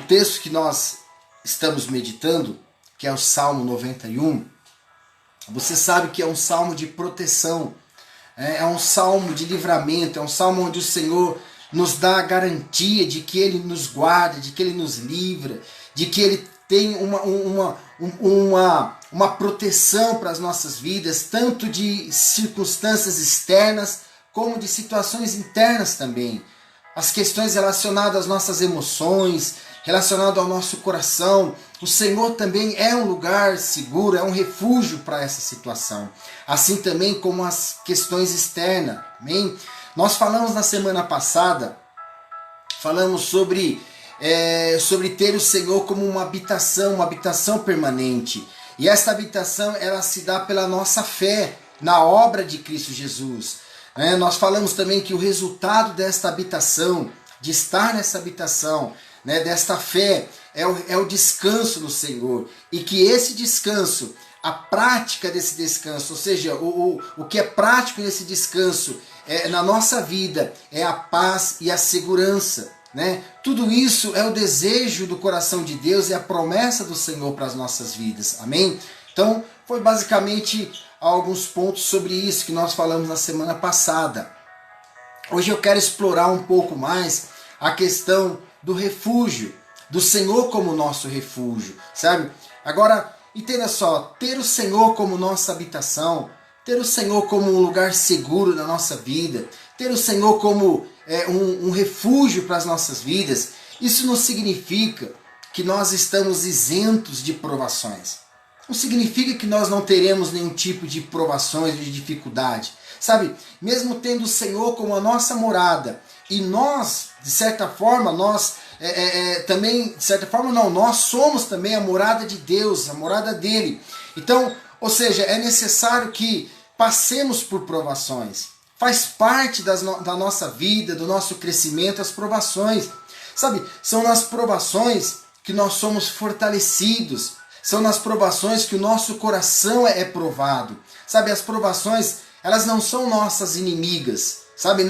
texto que nós estamos meditando, que é o Salmo 91, você sabe que é um salmo de proteção, é um salmo de livramento, é um salmo onde o Senhor nos dá a garantia de que Ele nos guarda, de que Ele nos livra, de que Ele tem uma proteção para as nossas vidas, tanto de circunstâncias externas, como de situações internas também. As questões relacionadas às nossas emoções, relacionadas ao nosso coração. O Senhor também é um lugar seguro, é um refúgio para essa situação. Assim também como as questões externas. Amém? Nós falamos na semana passada, falamos sobre ter o Senhor como uma habitação permanente. E essa habitação, ela se dá pela nossa fé na obra de Cristo Jesus. Nós falamos também que o resultado desta habitação, de estar nessa habitação, desta fé, é o descanso no Senhor. E que esse descanso, a prática desse descanso, ou seja, o que é prático nesse descanso na nossa vida, é a paz e a segurança. Tudo isso é o desejo do coração de Deus e a promessa do Senhor para as nossas vidas. Amém? Então, foi basicamente alguns pontos sobre isso que nós falamos na semana passada. Hoje eu quero explorar um pouco mais a questão do refúgio, do Senhor como nosso refúgio, sabe? Agora, entenda só, ter o Senhor como nossa habitação, ter o Senhor como um lugar seguro na nossa vida, ter o Senhor como um refúgio para as nossas vidas, isso não significa que nós estamos isentos de provações. Não significa que nós não teremos nenhum tipo de provações, de dificuldade. Sabe, mesmo tendo o Senhor como a nossa morada, e nós, de certa forma, nós somos também a morada de Deus, a morada dele. Então, ou seja, é necessário que passemos por provações. Faz parte da nossa vida, do nosso crescimento, as provações. Sabe, são nas provações que nós somos fortalecidos. São nas provações que o nosso coração é provado. Sabe, as provações, elas não são nossas inimigas. Sabe,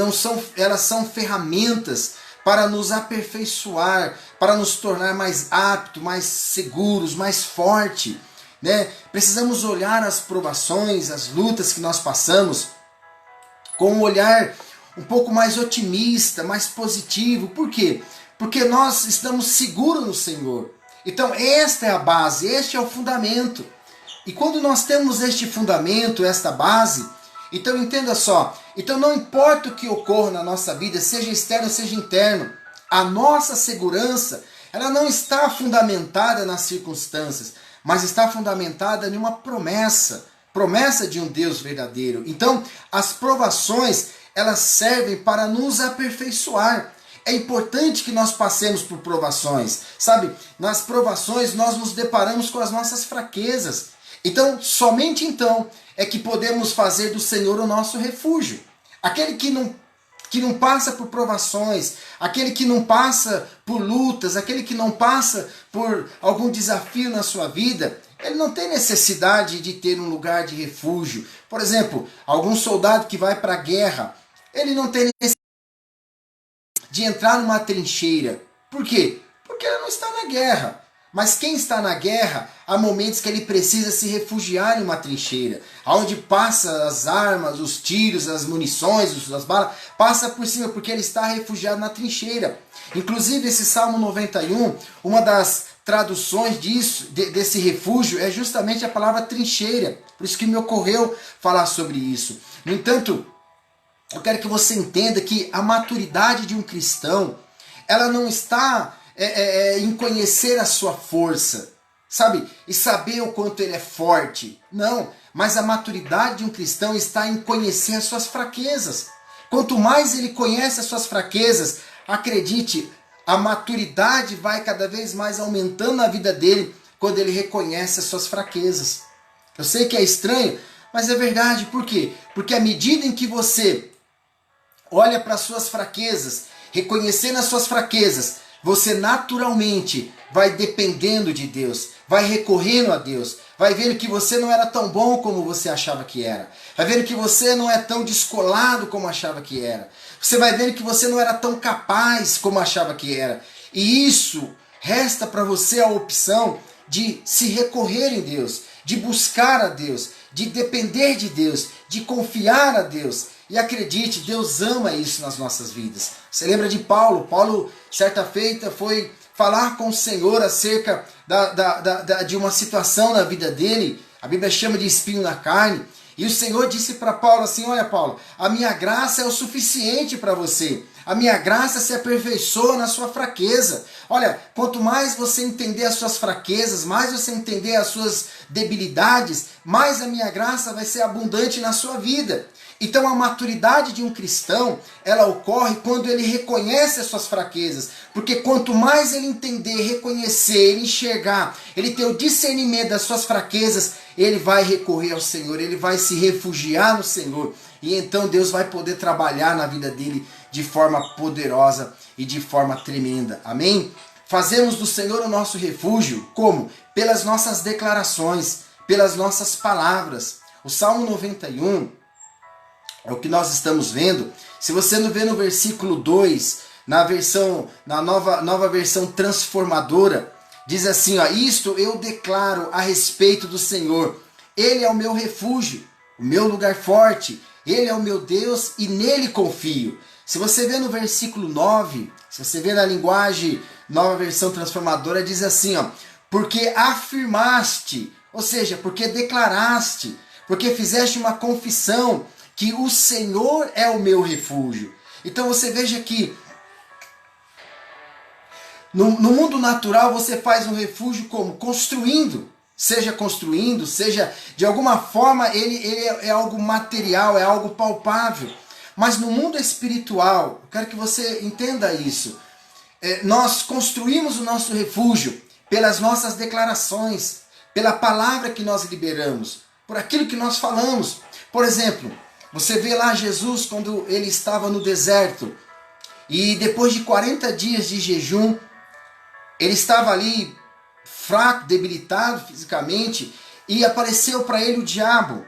elas são ferramentas para nos aperfeiçoar, para nos tornar mais aptos, mais seguros, mais fortes. Precisamos olhar as provações, as lutas que nós passamos com um olhar um pouco mais otimista, mais positivo. Por quê? Porque nós estamos seguros no Senhor. Então esta é a base, este é o fundamento. E quando nós temos este fundamento, esta base, então entenda só, então não importa o que ocorra na nossa vida, seja externo, seja interno, a nossa segurança, ela não está fundamentada nas circunstâncias, mas está fundamentada em uma promessa de um Deus verdadeiro. Então as provações, elas servem para nos aperfeiçoar. É importante que nós passemos por provações, sabe? Nas provações nós nos deparamos com as nossas fraquezas. Então, somente então é que podemos fazer do Senhor o nosso refúgio. Aquele que não passa por provações, aquele que não passa por lutas, aquele que não passa por algum desafio na sua vida, ele não tem necessidade de ter um lugar de refúgio. Por exemplo, algum soldado que vai para a guerra, ele não tem necessidade de entrar numa trincheira. Por quê? Porque ele não está na guerra. Mas quem está na guerra, há momentos que ele precisa se refugiar em uma trincheira, onde passa as armas, os tiros, as munições, as balas, passa por cima porque ele está refugiado na trincheira. Inclusive esse Salmo 91, uma das traduções desse refúgio é justamente a palavra trincheira. Por isso que me ocorreu falar sobre isso. No entanto, eu quero que você entenda que a maturidade de um cristão, ela não está em conhecer a sua força, sabe? E saber o quanto ele é forte. Não, mas a maturidade de um cristão está em conhecer as suas fraquezas. Quanto mais ele conhece as suas fraquezas, acredite, a maturidade vai cada vez mais aumentando na vida dele quando ele reconhece as suas fraquezas. Eu sei que é estranho, mas é verdade. Por quê? Porque à medida em que você olha para as suas fraquezas, reconhecendo as suas fraquezas, você naturalmente vai dependendo de Deus, vai recorrendo a Deus, vai vendo que você não era tão bom como você achava que era, vai vendo que você não é tão descolado como achava que era, você vai vendo que você não era tão capaz como achava que era, e isso resta para você a opção de se recorrer em Deus, de buscar a Deus, de depender de Deus, de confiar a Deus. E acredite, Deus ama isso nas nossas vidas. Você lembra de Paulo? Paulo, certa feita, foi falar com o Senhor acerca de uma situação na vida dele. A Bíblia chama de espinho na carne. E o Senhor disse para Paulo assim: olha, Paulo, a minha graça é o suficiente para você. A minha graça se aperfeiçoa na sua fraqueza. Olha, quanto mais você entender as suas fraquezas, mais você entender as suas debilidades, mais a minha graça vai ser abundante na sua vida. Então a maturidade de um cristão, ela ocorre quando ele reconhece as suas fraquezas. Porque quanto mais ele entender, reconhecer, ele enxergar, ele ter o discernimento das suas fraquezas, ele vai recorrer ao Senhor, ele vai se refugiar no Senhor. E então Deus vai poder trabalhar na vida dele de forma poderosa e de forma tremenda. Amém? Fazemos do Senhor o nosso refúgio. Como? Pelas nossas declarações, pelas nossas palavras. O Salmo 91... é o que nós estamos vendo. Se você não vê no versículo 2, na nova versão transformadora, diz assim, ó: isto eu declaro a respeito do Senhor. Ele é o meu refúgio, o meu lugar forte. Ele é o meu Deus e nele confio. Se você vê no versículo 9, se você vê na linguagem nova versão transformadora, diz assim, ó: porque afirmaste, ou seja, porque declaraste, porque fizeste uma confissão que o Senhor é o meu refúgio. Então você veja que no mundo natural você faz um refúgio como? Construindo, seja de alguma forma ele é algo material, é algo palpável. Mas no mundo espiritual, eu quero que você entenda isso. Nós construímos o nosso refúgio pelas nossas declarações, pela palavra que nós liberamos, por aquilo que nós falamos. Por exemplo, você vê lá Jesus quando ele estava no deserto e depois de 40 dias de jejum, ele estava ali fraco, debilitado fisicamente, e apareceu para ele o diabo,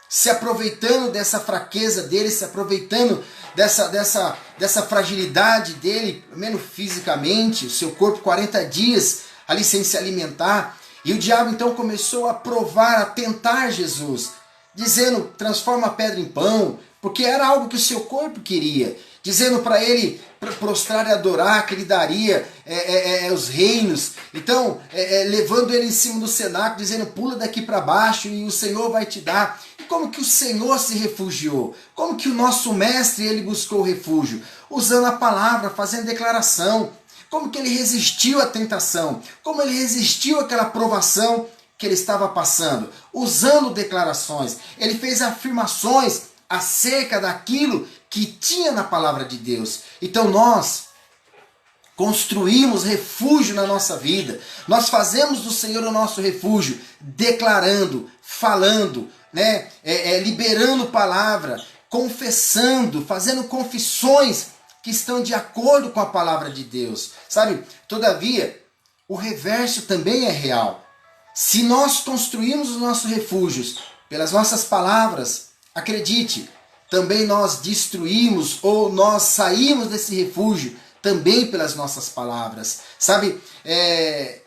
se aproveitando dessa fraqueza dele, se aproveitando dessa fragilidade dele, menos fisicamente, o seu corpo 40 dias ali sem se alimentar. E o diabo então começou a provar, a tentar Jesus, dizendo: transforma a pedra em pão, porque era algo que o seu corpo queria, dizendo para ele prostrar e adorar, que ele daria os reinos. Então, levando ele em cima do cenáculo, dizendo: pula daqui para baixo e o Senhor vai te dar. E como que o Senhor se refugiou? Como que o nosso mestre, ele buscou refúgio? Usando a palavra, fazendo declaração. Como que ele resistiu à tentação? Como ele resistiu àquela provação que ele estava passando? Usando declarações. Ele fez afirmações acerca daquilo que tinha na palavra de Deus. Então nós construímos refúgio na nossa vida. Nós fazemos do Senhor o nosso refúgio, declarando, falando, liberando palavra, confessando, fazendo confissões que estão de acordo com a palavra de Deus. Sabe? Todavia, o reverso também é real. Se nós construímos os nossos refúgios pelas nossas palavras, acredite, também nós destruímos ou nós saímos desse refúgio também pelas nossas palavras. Sabe,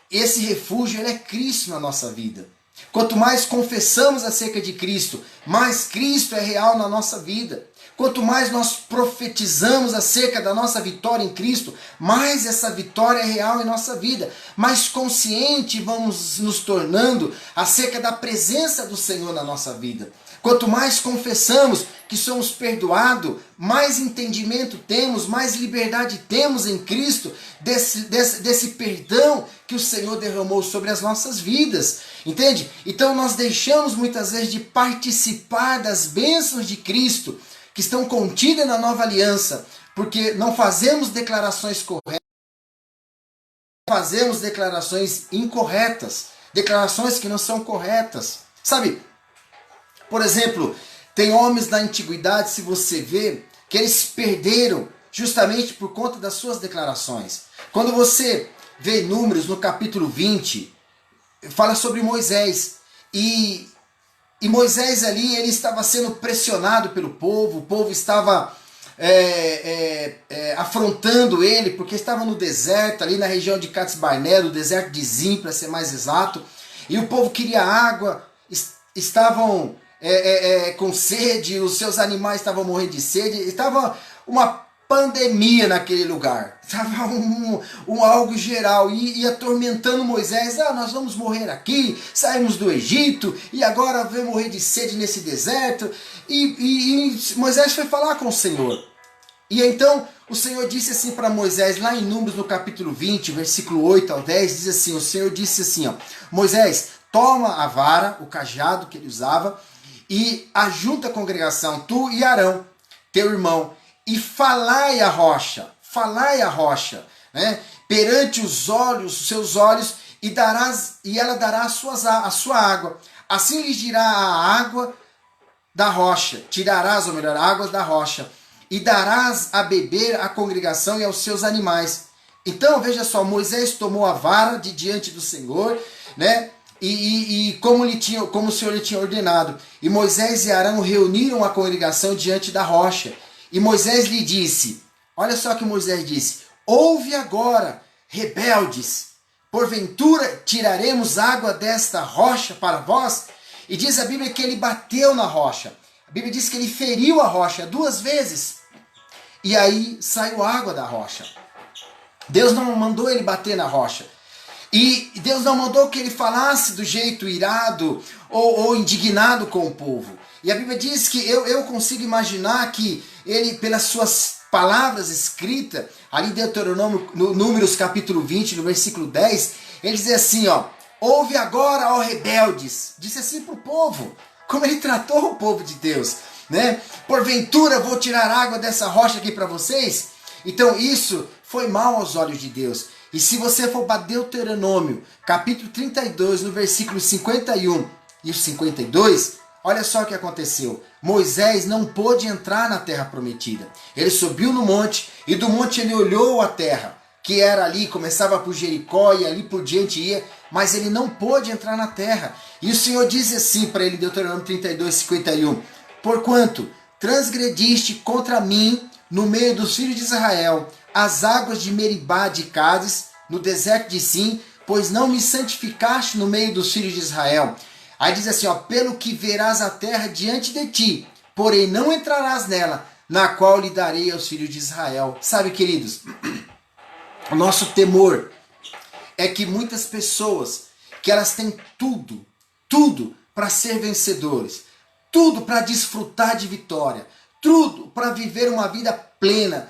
esse refúgio, ele é Cristo na nossa vida. Quanto mais confessamos acerca de Cristo, mais Cristo é real na nossa vida. Quanto mais nós profetizamos acerca da nossa vitória em Cristo, mais essa vitória é real em nossa vida. Mais consciente vamos nos tornando acerca da presença do Senhor na nossa vida. Quanto mais confessamos que somos perdoados, mais entendimento temos, mais liberdade temos em Cristo, desse perdão que o Senhor derramou sobre as nossas vidas. Entende? Então nós deixamos muitas vezes de participar das bênçãos de Cristo, que estão contidas na nova aliança, porque não fazemos declarações corretas, fazemos declarações incorretas, declarações que não são corretas. Sabe, por exemplo, tem homens da antiguidade, se você vê, que eles perderam justamente por conta das suas declarações. Quando você vê Números no capítulo 20, fala sobre Moisés, e Moisés ali, ele estava sendo pressionado pelo povo, o povo estava afrontando ele, porque estavam no deserto, ali na região de Cades Barnea, no deserto de Zim, para ser mais exato, e o povo queria água, estavam com sede, os seus animais estavam morrendo de sede, estava uma pandemia naquele lugar, estava algo geral, e atormentando Moisés. Nós vamos morrer aqui, saímos do Egito, e agora vamos morrer de sede nesse deserto. E Moisés foi falar com o Senhor. E então o Senhor disse assim para Moisés, lá em Números no capítulo 20, versículo 8 ao 10, diz assim, o Senhor disse assim, ó, Moisés, toma a vara, o cajado que ele usava, e ajunta a congregação, tu e Arão, teu irmão, e falai a rocha, né, perante os seus olhos, e ela dará a sua água. Assim lhes dirá a água da rocha, tirarás, ou melhor, águas da rocha, e darás a beber à congregação e aos seus animais. Então, veja só, Moisés tomou a vara de diante do Senhor, né? E como o Senhor lhe tinha ordenado. E Moisés e Arão reuniram a congregação diante da rocha. E Moisés lhe disse, olha só o que Moisés disse, ouve agora, rebeldes, porventura tiraremos água desta rocha para vós? E diz a Bíblia que ele bateu na rocha. A Bíblia diz que ele feriu a rocha 2 vezes. E aí saiu água da rocha. Deus não mandou ele bater na rocha. E Deus não mandou que ele falasse do jeito irado ou indignado com o povo. E a Bíblia diz que eu consigo imaginar que ele, pelas suas palavras escritas, ali em Deuteronômio, no Números capítulo 20, no versículo 10, ele diz assim, ó, ouve agora, ó rebeldes. Disse assim para o povo, como ele tratou o povo de Deus, né? Porventura vou tirar água dessa rocha aqui para vocês? Então isso foi mal aos olhos de Deus. E se você for para Deuteronômio, capítulo 32, no versículo 51 e 52, olha só o que aconteceu. Moisés não pôde entrar na terra prometida. Ele subiu no monte, e do monte ele olhou a terra, que era ali, começava por Jericó e ali por diante ia, mas ele não pôde entrar na terra. E o Senhor diz assim para ele, Deuteronômio 32, 51, porquanto transgrediste contra mim no meio dos filhos de Israel as águas de Meribá de Cádiz, no deserto de Sim, pois não me santificaste no meio dos filhos de Israel. Aí diz assim, ó, pelo que verás a terra diante de ti, porém não entrarás nela, na qual lhe darei aos filhos de Israel. Sabe, queridos, o nosso temor é que muitas pessoas, que elas têm tudo para ser vencedores, tudo para desfrutar de vitória, tudo para viver uma vida plena,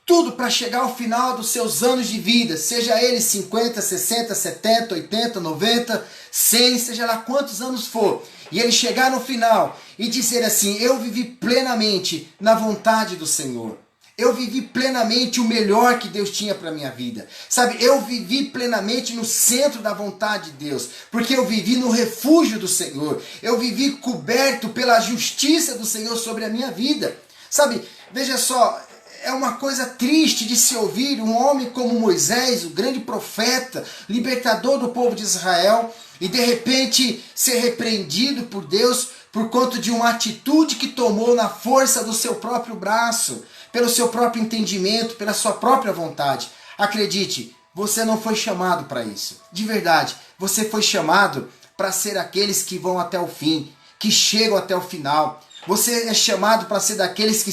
tudo para chegar ao final dos seus anos de vida, seja eles 50, 60, 70, 80, 90, 100, seja lá quantos anos for, e ele chegar no final e dizer assim, eu vivi plenamente na vontade do Senhor. Eu vivi plenamente o melhor que Deus tinha para a minha vida. Sabe, eu vivi plenamente no centro da vontade de Deus. Porque eu vivi no refúgio do Senhor. Eu vivi coberto pela justiça do Senhor sobre a minha vida. Sabe, veja só, é uma coisa triste de se ouvir um homem como Moisés, o grande profeta, libertador do povo de Israel, e de repente ser repreendido por Deus por conta de uma atitude que tomou na força do seu próprio braço, pelo seu próprio entendimento, pela sua própria vontade. Acredite, você não foi chamado para isso. De verdade, você foi chamado para ser aqueles que vão até o fim, que chegam até o final. Você é chamado para ser daqueles que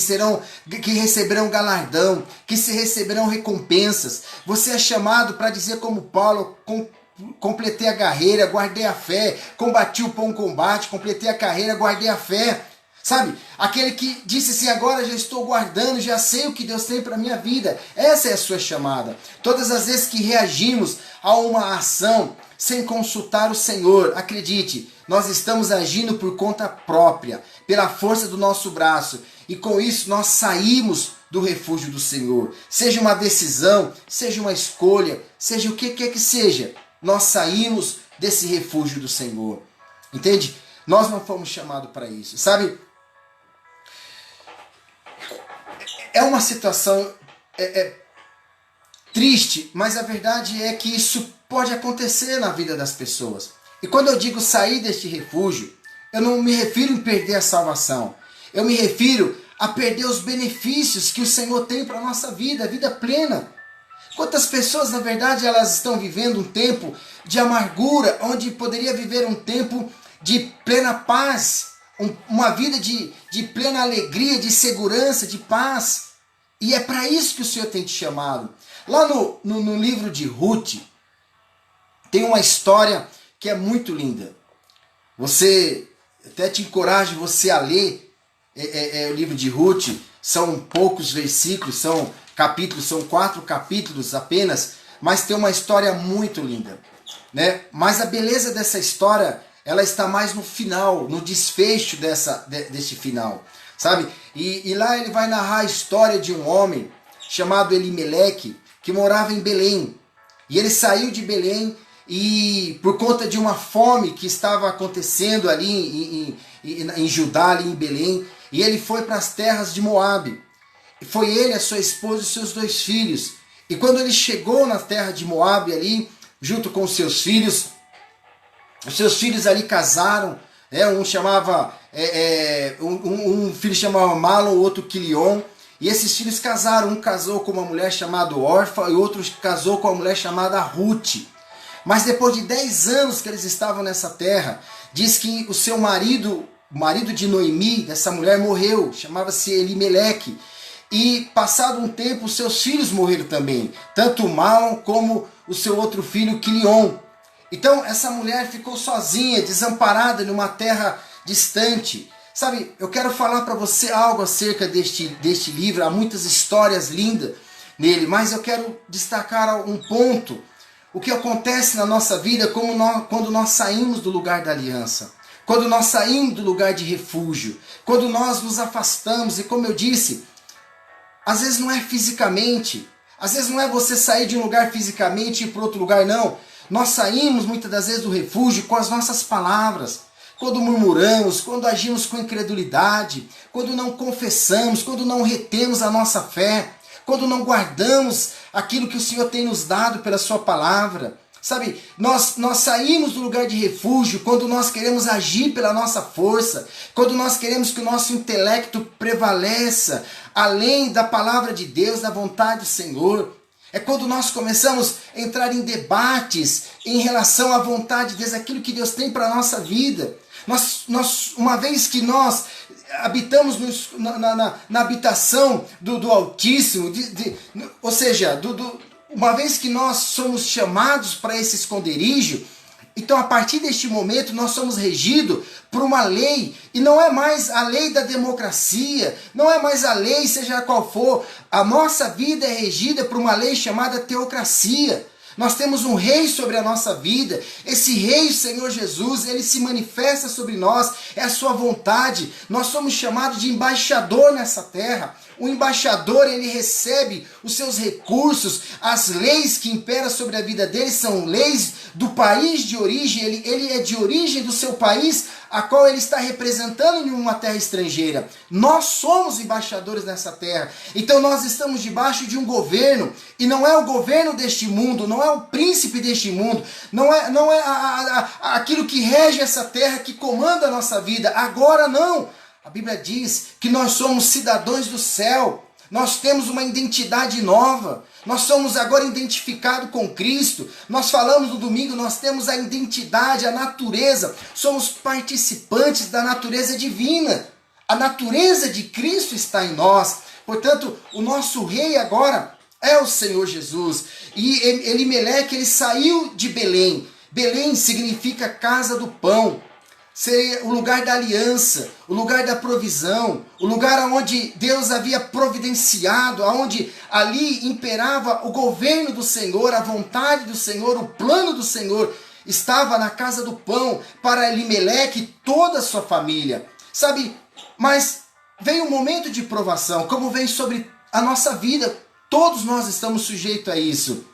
receberão galardão, que se receberão recompensas. Você é chamado para dizer como Paulo, completei a carreira, guardei a fé, combati o bom combate, completei a carreira, guardei a fé. Sabe, aquele que disse assim, agora já estou guardando, já sei o que Deus tem para a minha vida. Essa é a sua chamada. Todas as vezes que reagimos a uma ação sem consultar o Senhor, acredite, nós estamos agindo por conta própria, pela força do nosso braço. E com isso nós saímos do refúgio do Senhor. Seja uma decisão, seja uma escolha, seja o que quer que seja, nós saímos desse refúgio do Senhor. Entende? Nós não fomos chamados para isso. Sabe? É uma situação triste, mas a verdade é que isso pode acontecer na vida das pessoas. E quando eu digo sair deste refúgio, eu não me refiro em perder a salvação. Eu me refiro a perder os benefícios que o Senhor tem para a nossa vida, a vida plena. Quantas pessoas, na verdade, elas estão vivendo um tempo de amargura, onde poderia viver um tempo de plena paz, uma vida de plena alegria, de segurança, de paz. E é para isso que o Senhor tem te chamado. Lá no livro de Ruth, tem uma história que é muito linda. Você, até te encorajo você a ler o livro de Ruth. São poucos versículos, são 4 capítulos apenas, mas tem uma história muito linda, né? Mas a beleza dessa história, ela está mais no final, no desfecho deste final, sabe? E lá ele vai narrar a história de um homem chamado Elimeleque, que morava em Belém. E ele saiu de Belém e por conta de uma fome que estava acontecendo ali em Judá, ali em Belém, e ele foi para as terras de Moabe. Foi ele, a sua esposa e seus 2 filhos. E quando ele chegou na terra de Moabe ali, junto com os seus filhos ali casaram. Um chamava, um filho chamava Malom, o outro Quilion. E esses filhos casaram. Um casou com uma mulher chamada Orfa e outro casou com uma mulher chamada Ruth. Mas depois de 10 anos que eles estavam nessa terra, diz que o seu marido, o marido de Noemi, dessa mulher, morreu. Chamava-se Elimeleque. E passado um tempo, os seus filhos morreram também, tanto Malom como o seu outro filho, Quilion. Então essa mulher ficou sozinha, desamparada numa terra distante. Sabe, eu quero falar para você algo acerca deste livro. Há muitas histórias lindas nele, mas eu quero destacar um ponto. O que acontece na nossa vida quando nós saímos do lugar da aliança. Quando nós saímos do lugar de refúgio. Quando nós nos afastamos. E como eu disse, às vezes não é fisicamente, às vezes não é você sair de um lugar fisicamente e ir para outro lugar, não. Nós saímos muitas das vezes do refúgio com as nossas palavras, quando murmuramos, quando agimos com incredulidade, quando não confessamos, quando não retemos a nossa fé, quando não guardamos aquilo que o Senhor tem nos dado pela sua palavra. Sabe, nós saímos do lugar de refúgio quando nós queremos agir pela nossa força, quando nós queremos que o nosso intelecto prevaleça além da palavra de Deus, da vontade do Senhor. É quando nós começamos a entrar em debates em relação à vontade de Deus, aquilo que Deus tem para a nossa vida. Uma vez que nós habitamos na habitação do Altíssimo, ou seja, uma vez que nós somos chamados para esse esconderijo, então a partir deste momento nós somos regidos por uma lei, e não é mais a lei da democracia, não é mais a lei seja qual for, a nossa vida é regida por uma lei chamada teocracia. Nós temos um rei sobre a nossa vida. Esse rei, o Senhor Jesus, ele se manifesta sobre nós, é a sua vontade. Nós somos chamados de embaixador nessa terra. O embaixador, ele recebe os seus recursos, as leis que imperam sobre a vida dele são leis do país de origem. Ele é de origem do seu país, a qual ele está representando em uma terra estrangeira. Nós somos embaixadores nessa terra. Então nós estamos debaixo de um governo, e não é o governo deste mundo, não é o príncipe deste mundo, não é aquilo que rege essa terra, que comanda a nossa vida. Agora não. A Bíblia diz que nós somos cidadãos do céu. Nós temos uma identidade nova. Nós somos agora identificados com Cristo. Nós falamos no domingo, nós temos a identidade, a natureza. Somos participantes da natureza divina. A natureza de Cristo está em nós. Portanto, o nosso rei agora é o Senhor Jesus. E Elimeleque, ele saiu de Belém. Belém significa casa do pão. Seria o lugar da aliança, o lugar da provisão, o lugar onde Deus havia providenciado, onde ali imperava o governo do Senhor, a vontade do Senhor, o plano do Senhor. Estava na casa do pão para Elimeleque e toda a sua família. Sabe, mas veio um momento de provação, como vem sobre a nossa vida. Todos nós estamos sujeitos a isso.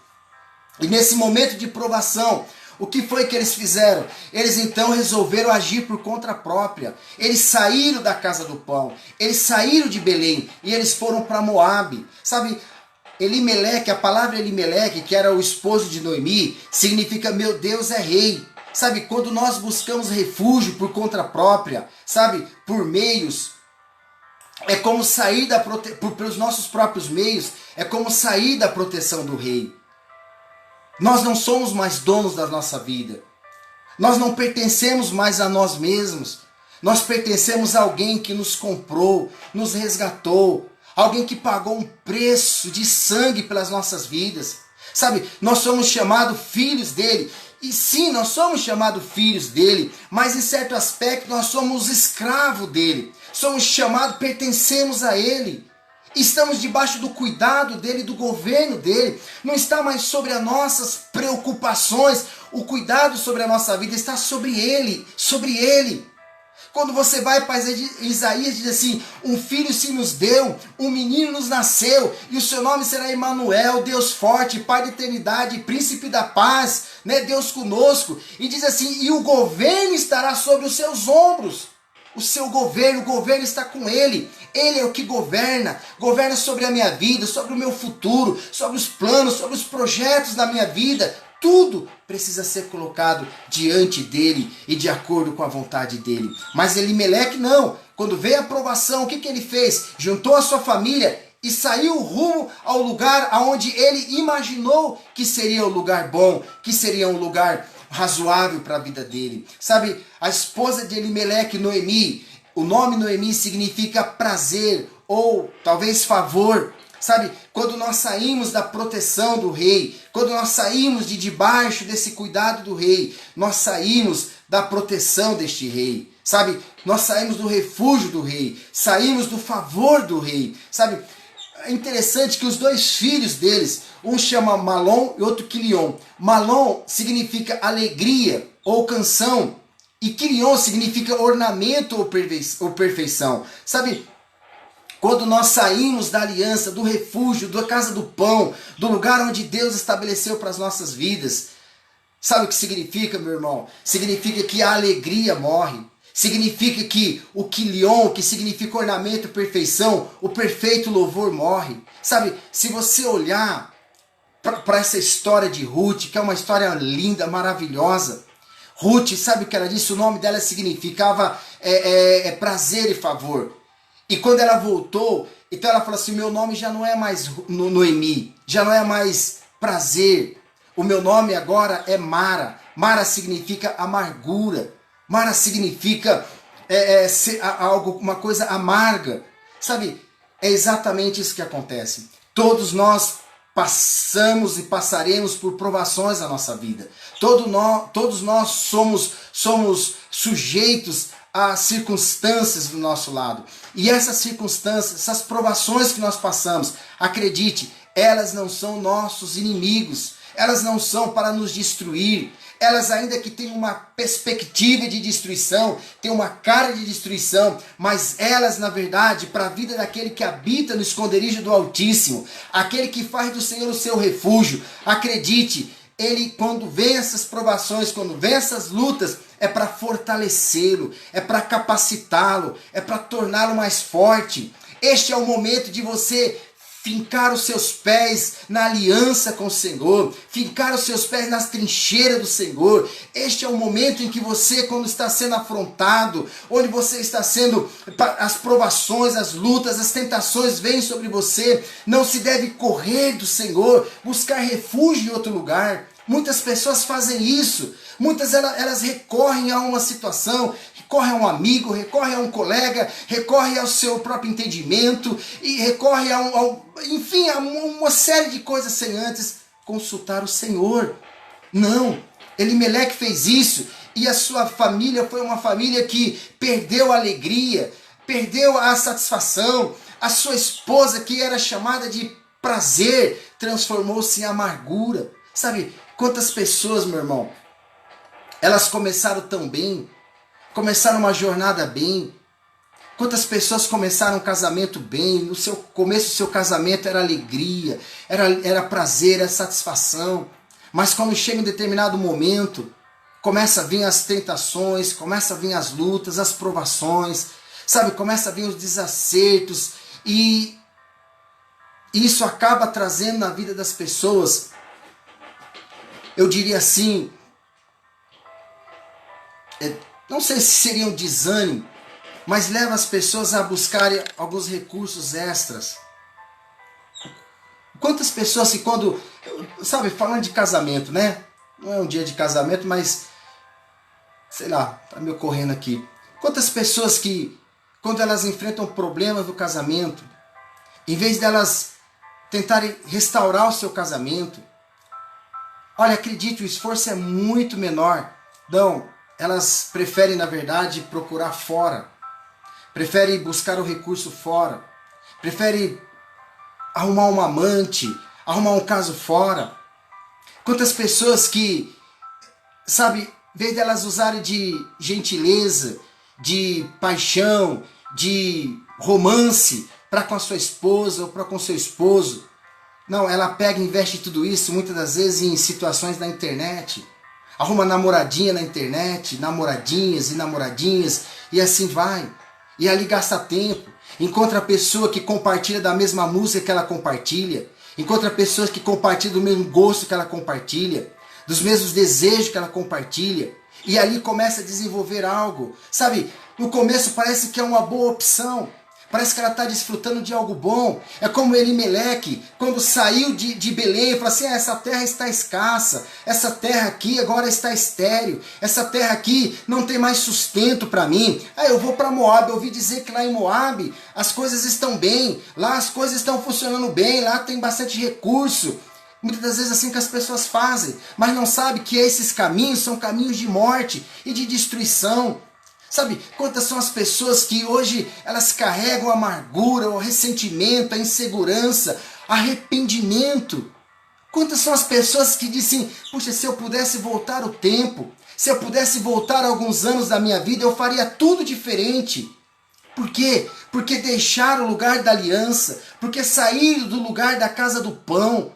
E nesse momento de provação, o que foi que eles fizeram? Eles então resolveram agir por conta própria. Eles saíram da casa do pão. Eles saíram de Belém e eles foram para Moabe. Sabe, Elimeleque, a palavra Elimeleque, que era o esposo de Noemi, significa meu Deus é rei. Sabe, quando nós buscamos refúgio por conta própria, sabe, por meios é como sair pelos nossos próprios meios, é como sair da proteção do rei. Nós não somos mais donos da nossa vida. Nós não pertencemos mais a nós mesmos. Nós pertencemos a alguém que nos comprou, nos resgatou, alguém que pagou um preço de sangue pelas nossas vidas. Sabe, nós somos chamados filhos dele. E sim, nós somos chamados filhos dele, mas em certo aspecto nós somos escravos dele. Somos chamados, pertencemos a ele. Estamos debaixo do cuidado dele, do governo dele. Não está mais sobre as nossas preocupações. O cuidado sobre a nossa vida está sobre ele, sobre ele. Quando você vai para Isaías, diz assim: um filho se nos deu, um menino nos nasceu, e o seu nome será Emanuel, Deus forte, Pai da eternidade, príncipe da paz, né? Deus conosco. E diz assim: e o governo estará sobre os seus ombros. O seu governo, o governo está com ele. Ele é o que governa sobre a minha vida, sobre o meu futuro, sobre os planos, sobre os projetos da minha vida. Tudo precisa ser colocado diante dele e de acordo com a vontade dele. Mas Elimeleque não. Quando veio a provação, o que ele fez? Juntou a sua família e saiu rumo ao lugar onde ele imaginou que seria o lugar bom, que seria um lugar razoável para a vida dele. Sabe, a esposa de Elimeleque, Noemi, o nome Noemi significa prazer ou talvez favor. Sabe, quando nós saímos da proteção do rei, quando nós saímos de debaixo desse cuidado do rei, nós saímos da proteção deste rei. Sabe, nós saímos do refúgio do rei, saímos do favor do rei. Sabe, é interessante que os dois filhos deles, um chama Malom e outro Quilion. Malom significa alegria ou canção, e Quilion significa ornamento ou perfeição. Sabe, quando nós saímos da aliança, do refúgio, da casa do pão, do lugar onde Deus estabeleceu para as nossas vidas, sabe o que significa, meu irmão? Significa que a alegria morre. Significa que o Quilion, que significa ornamento e perfeição, o perfeito louvor morre. Sabe, se você olhar para essa história de Ruth, que é uma história linda, maravilhosa. Ruth, sabe o que ela disse? O nome dela significava prazer e favor. E quando ela voltou, então ela falou assim: meu nome já não é mais Noemi, já não é mais prazer. O meu nome agora é Mara. Mara significa amargura. Mara significa algo, uma coisa amarga. Sabe, é exatamente isso que acontece. Todos nós passamos e passaremos por provações na nossa vida. Todos nós somos sujeitos a circunstâncias do nosso lado. E essas circunstâncias, essas provações que nós passamos, acredite, elas não são nossos inimigos. Elas não são para nos destruir. Elas, ainda que tenham uma perspectiva de destruição, têm uma cara de destruição, mas elas, na verdade, para a vida daquele que habita no esconderijo do Altíssimo, aquele que faz do Senhor o seu refúgio, acredite, ele, quando vem essas provações, quando vem essas lutas, é para fortalecê-lo, é para capacitá-lo, é para torná-lo mais forte. Este é o momento de você fincar os seus pés na aliança com o Senhor, fincar os seus pés nas trincheiras do Senhor. Este é o momento em que você, quando está sendo afrontado, onde você está sendo, as provações, as lutas, as tentações vêm sobre você, não se deve correr do Senhor, buscar refúgio em outro lugar. Muitas pessoas fazem isso. Muitas elas recorrem a uma situação, recorrem a um amigo, recorrem a um colega, recorrem ao seu próprio entendimento e recorrem enfim, a uma série de coisas sem antes consultar o Senhor. Não, Elimeleque fez isso e a sua família foi uma família que perdeu a alegria, perdeu a satisfação. A sua esposa, que era chamada de prazer, transformou-se em amargura. Sabe, quantas pessoas, meu irmão, elas começaram tão bem, começaram uma jornada bem. Quantas pessoas começaram um casamento bem, no seu começo do seu casamento era alegria, era prazer, era satisfação. Mas quando chega um determinado momento, começa a vir as tentações, começa a vir as lutas, as provações, sabe, começa a vir os desacertos e isso acaba trazendo na vida das pessoas, eu diria assim, não sei se seria um desânimo, mas leva as pessoas a buscarem alguns recursos extras. Quantas pessoas que quando, sabe, falando de casamento, né? Não é um dia de casamento, mas, sei lá, tá me ocorrendo aqui. Quantas pessoas que, quando elas enfrentam problemas no casamento, em vez delas tentarem restaurar o seu casamento, olha, acredite, o esforço é muito menor. Não, elas preferem, na verdade, procurar fora. Preferem buscar o recurso fora. Preferem arrumar um amante, arrumar um caso fora. Quantas pessoas que, sabe, em vez delas usarem de gentileza, de paixão, de romance para com a sua esposa ou para com seu esposo, não, ela pega e investe tudo isso muitas das vezes em situações na internet. Arruma namoradinha na internet, namoradinhas e namoradinhas, e assim vai. E ali gasta tempo. Encontra a pessoa que compartilha da mesma música que ela compartilha. Encontra pessoas que compartilham do mesmo gosto que ela compartilha. Dos mesmos desejos que ela compartilha. E ali começa a desenvolver algo. Sabe, no começo parece que é uma boa opção. Parece que ela está desfrutando de algo bom. É como Elimeleque, quando saiu de Belém, falou assim, essa terra está escassa, essa terra aqui agora está estéril, essa terra aqui não tem mais sustento para mim. Eu vou para Moab, eu ouvi dizer que lá em Moab as coisas estão bem, lá as coisas estão funcionando bem, lá tem bastante recurso. Muitas das vezes assim que as pessoas fazem, mas não sabem que esses caminhos são caminhos de morte e de destruição. Sabe, quantas são as pessoas que hoje elas carregam a amargura, o ressentimento, a insegurança, arrependimento. Quantas são as pessoas que dizem, puxa, se eu pudesse voltar o tempo, se eu pudesse voltar alguns anos da minha vida, eu faria tudo diferente. Por quê? Porque deixar o lugar da aliança, porque sair do lugar da casa do pão.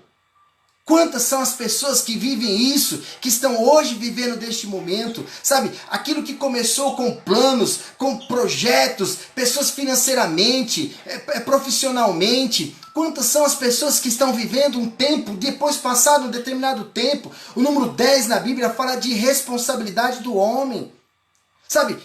Quantas são as pessoas que vivem isso, que estão hoje vivendo deste momento, sabe? Aquilo que começou com planos, com projetos, pessoas financeiramente, profissionalmente. Quantas são as pessoas que estão vivendo um tempo, depois passado um determinado tempo? O número 10 na Bíblia fala de responsabilidade do homem. Sabe,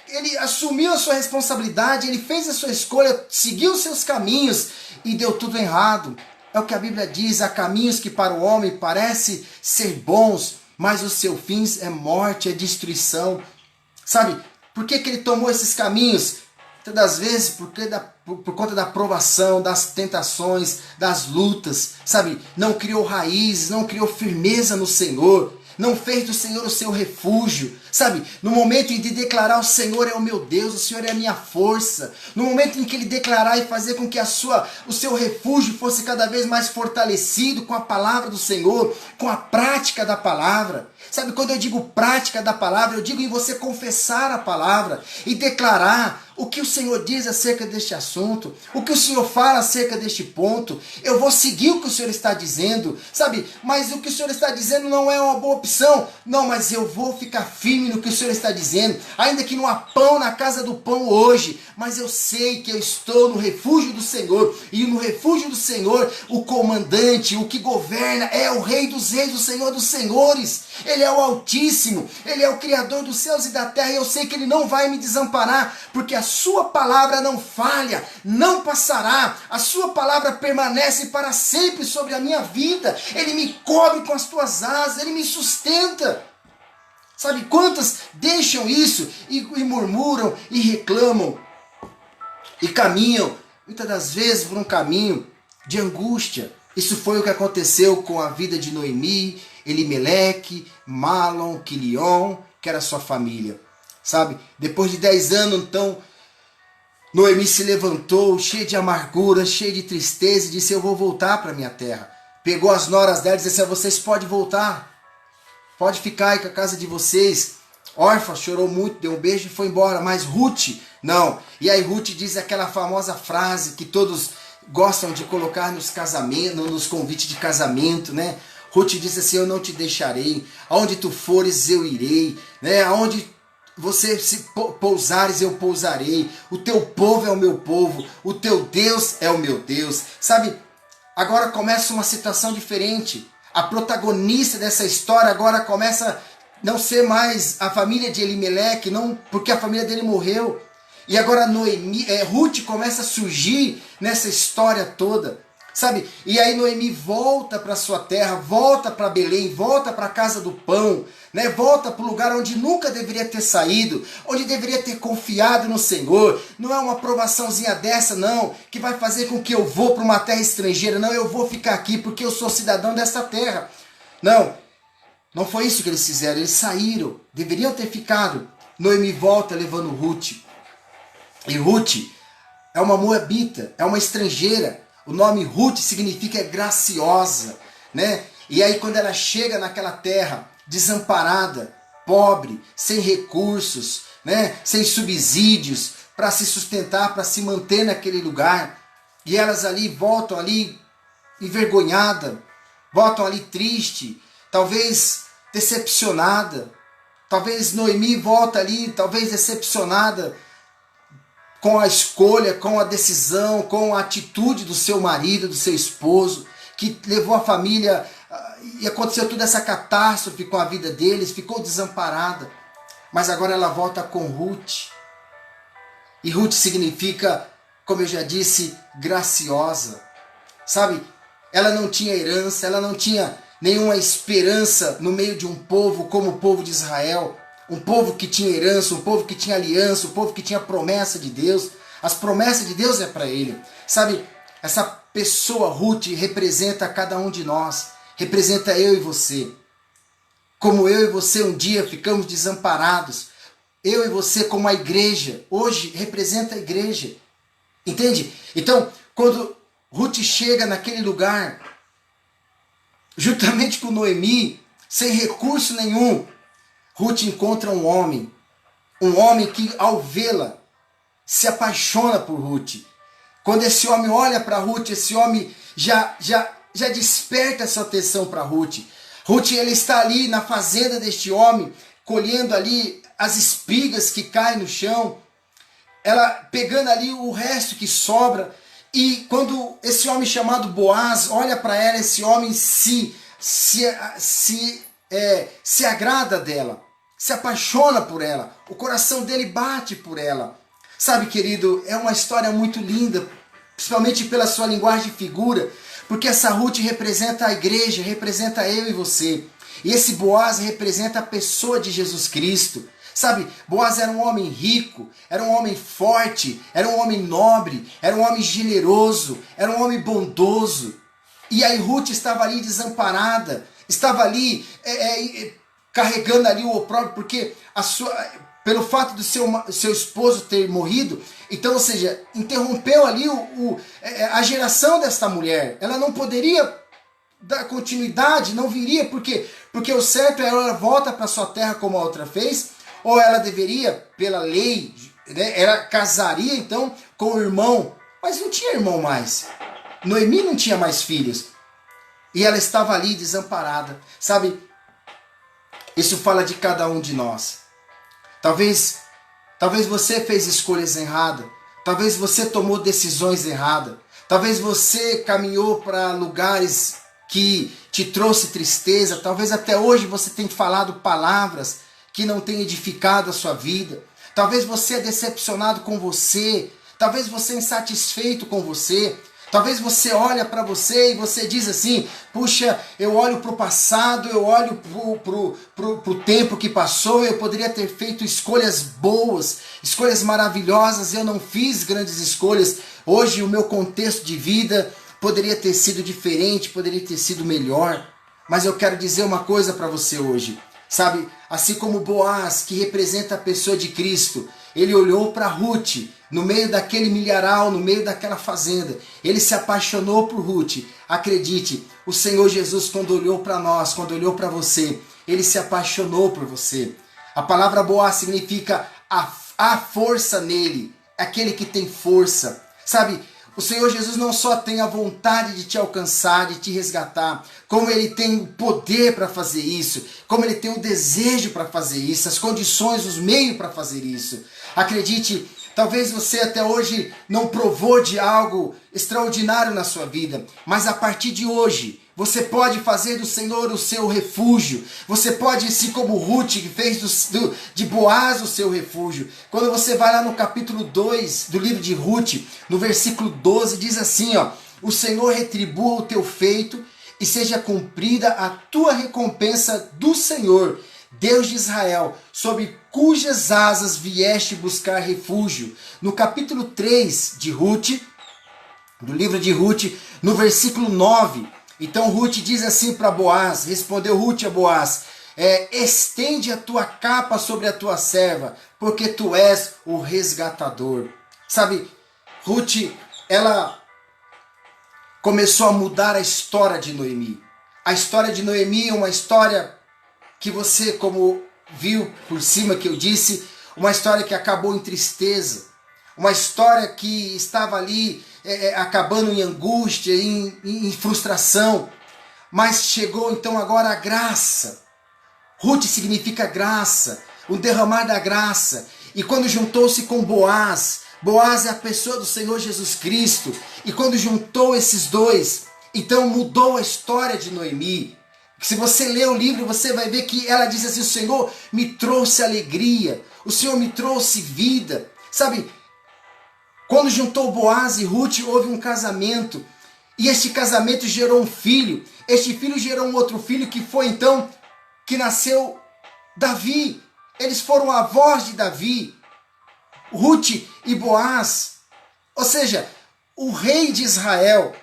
ele assumiu a sua responsabilidade, ele fez a sua escolha, seguiu os seus caminhos e deu tudo errado. É o que a Bíblia diz, há caminhos que para o homem parecem ser bons, mas o seu fim é morte, é destruição. Sabe, por que ele tomou esses caminhos? Muitas das vezes por conta da provação, das tentações, das lutas. Sabe, não criou raízes, não criou firmeza no Senhor. Não fez do Senhor o seu refúgio, sabe? No momento em de declarar o Senhor é o meu Deus, o Senhor é a minha força. No momento em que ele declarar e fazer com que o seu refúgio fosse cada vez mais fortalecido com a palavra do Senhor, com a prática da palavra. Sabe, quando eu digo prática da palavra, eu digo em você confessar a palavra e declarar o que o Senhor diz acerca deste assunto, o que o Senhor fala acerca deste ponto. Eu vou seguir o que o Senhor está dizendo, sabe? Mas o que o Senhor está dizendo não é uma boa opção. Não, mas eu vou ficar firme no que o Senhor está dizendo, ainda que não há pão na casa do pão hoje, mas eu sei que eu estou no refúgio do Senhor, e no refúgio do Senhor, o comandante, o que governa é o Rei dos Reis, o Senhor dos Senhores. Ele é o Altíssimo, Ele é o Criador dos céus e da terra, e eu sei que Ele não vai me desamparar, porque a sua palavra não falha, não passará, a sua palavra permanece para sempre sobre a minha vida. Ele me cobre com as tuas asas, Ele me sustenta. Sabe quantas deixam isso e murmuram e reclamam e caminham, muitas das vezes por um caminho de angústia. Isso foi o que aconteceu com a vida de Noemi, Elimeleque, Malom, Quilion, que era sua família. Sabe, depois de 10 anos, então, Noemi se levantou, cheia de amargura, cheia de tristeza, e disse, eu vou voltar para minha terra. Pegou as noras dela e disse assim, vocês podem voltar, pode ficar aí com a casa de vocês. Orfa chorou muito, deu um beijo e foi embora, mas Ruth, não. E aí Ruth diz aquela famosa frase que todos gostam de colocar nos casamentos, nos convites de casamento, né? Ruth diz assim, eu não te deixarei, aonde tu fores eu irei, né? Aonde você se pousares eu pousarei, o teu povo é o meu povo, o teu Deus é o meu Deus. Sabe, agora começa uma situação diferente. A protagonista dessa história agora começa a não ser mais a família de Elimeleque, não porque a família dele morreu. E agora Ruth começa a surgir nessa história toda, sabe? E aí Noemi volta para sua terra, volta para Belém, volta para a casa do pão, né? Volta para o lugar onde nunca deveria ter saído, onde deveria ter confiado no Senhor. Não é uma provaçãozinha dessa, não, que vai fazer com que eu vou para uma terra estrangeira. Não, eu vou ficar aqui porque eu sou cidadão dessa terra. Não, não foi isso que eles fizeram. Eles saíram, deveriam ter ficado. Noemi volta levando Ruth. E Ruth é uma moabita, é uma estrangeira. O nome Ruth significa graciosa, né? E aí quando ela chega naquela terra desamparada, pobre, sem recursos, né? Sem subsídios para se sustentar, para se manter naquele lugar, e elas ali voltam ali envergonhada, voltam ali triste, talvez decepcionada, talvez Noemi volta ali, talvez decepcionada com a escolha, com a decisão, com a atitude do seu marido, do seu esposo, que levou a família, e aconteceu toda essa catástrofe com a vida deles, ficou desamparada. Mas agora ela volta com Ruth. E Ruth significa, como eu já disse, graciosa. Sabe, ela não tinha herança, ela não tinha nenhuma esperança no meio de um povo como o povo de Israel. Um povo que tinha herança, um povo que tinha aliança, um povo que tinha promessa de Deus. As promessas de Deus é para ele. Sabe, essa pessoa Ruth representa cada um de nós. Representa eu e você. Como eu e você um dia ficamos desamparados. Eu e você como a igreja. Hoje representa a igreja. Entende? Então, quando Ruth chega naquele lugar, juntamente com Noemi, sem recurso nenhum, Ruth encontra um homem que ao vê-la se apaixona por Ruth. Quando esse homem olha para Ruth, esse homem já desperta essa atenção para Ruth. Ruth, ele está ali na fazenda deste homem, colhendo ali as espigas que caem no chão, ela pegando ali o resto que sobra. E quando esse homem chamado Boaz olha para ela, esse homem se agrada dela, se apaixona por ela, o coração dele bate por ela. Sabe, querido, é uma história muito linda, principalmente pela sua linguagem de figura, porque essa Ruth representa a igreja, representa eu e você. E esse Boaz representa a pessoa de Jesus Cristo. Sabe, Boaz era um homem rico, era um homem forte, era um homem nobre, era um homem generoso, era um homem bondoso. E aí Ruth estava ali desamparada, estava ali carregando ali o opróbrio, porque pelo fato do seu esposo ter morrido, então, ou seja, interrompeu ali a geração desta mulher. Ela não poderia dar continuidade, não viria, porque o certo é ela volta para sua terra como a outra fez, ou ela deveria, pela lei, né, ela casaria então com o irmão, mas não tinha irmão mais. Noemi não tinha mais filhos. E ela estava ali desamparada. Sabe, isso fala de cada um de nós. Talvez você fez escolhas erradas. Talvez você tomou decisões erradas. Talvez você caminhou para lugares que te trouxe tristeza. Talvez até hoje você tenha falado palavras que não tenham edificado a sua vida. Talvez você é decepcionado com você. Talvez você é insatisfeito com você. Talvez você olha para você e você diz assim: puxa, eu olho para o passado, eu olho para o tempo que passou, eu poderia ter feito escolhas boas, escolhas maravilhosas, eu não fiz grandes escolhas. Hoje o meu contexto de vida poderia ter sido diferente, poderia ter sido melhor. Mas eu quero dizer uma coisa para você hoje. Sabe, assim como Boaz, que representa a pessoa de Cristo, ele olhou para Ruth, no meio daquele milharal, no meio daquela fazenda. Ele se apaixonou por Ruth. Acredite, o Senhor Jesus, quando olhou para nós, quando olhou para você, ele se apaixonou por você. A palavra Boaz significa a força nele, aquele que tem força. Sabe, o Senhor Jesus não só tem a vontade de te alcançar, de te resgatar, como Ele tem o poder para fazer isso, como Ele tem o desejo para fazer isso, as condições, os meios para fazer isso. Acredite, talvez você até hoje não provou de algo extraordinário na sua vida, mas a partir de hoje, Você pode fazer do Senhor o seu refúgio. Você pode, assim como Ruth, que fez de Boaz o seu refúgio. Quando você vai lá no capítulo 2 do livro de Ruth, no versículo 12, diz assim, ó: o Senhor retribua o teu feito e seja cumprida a tua recompensa do Senhor, Deus de Israel, sob cujas asas vieste buscar refúgio. No capítulo 3 de Ruth, do livro de Ruth, no versículo 9, então Ruth diz assim para Boaz, respondeu Ruth a Boaz: estende a tua capa sobre a tua serva, porque tu és o resgatador. Sabe, Ruth, ela começou a mudar a história de Noemi. A história de Noemi é uma história que você, como viu por cima que eu disse, uma história que acabou em tristeza, uma história que estava ali acabando em angústia, em frustração, mas chegou então agora a graça. Ruth significa graça, o derramar da graça, e quando juntou-se com Boaz, Boaz é a pessoa do Senhor Jesus Cristo, e quando juntou esses dois, então mudou a história de Noemi. Se você ler o livro, você vai ver que ela diz assim: o Senhor me trouxe alegria, o Senhor me trouxe vida. Sabe, quando juntou Boaz e Ruth, houve um casamento, e este casamento gerou um filho, este filho gerou um outro filho, que foi então, que nasceu Davi. Eles foram avós de Davi, Ruth e Boaz. Ou seja, o rei de Israel,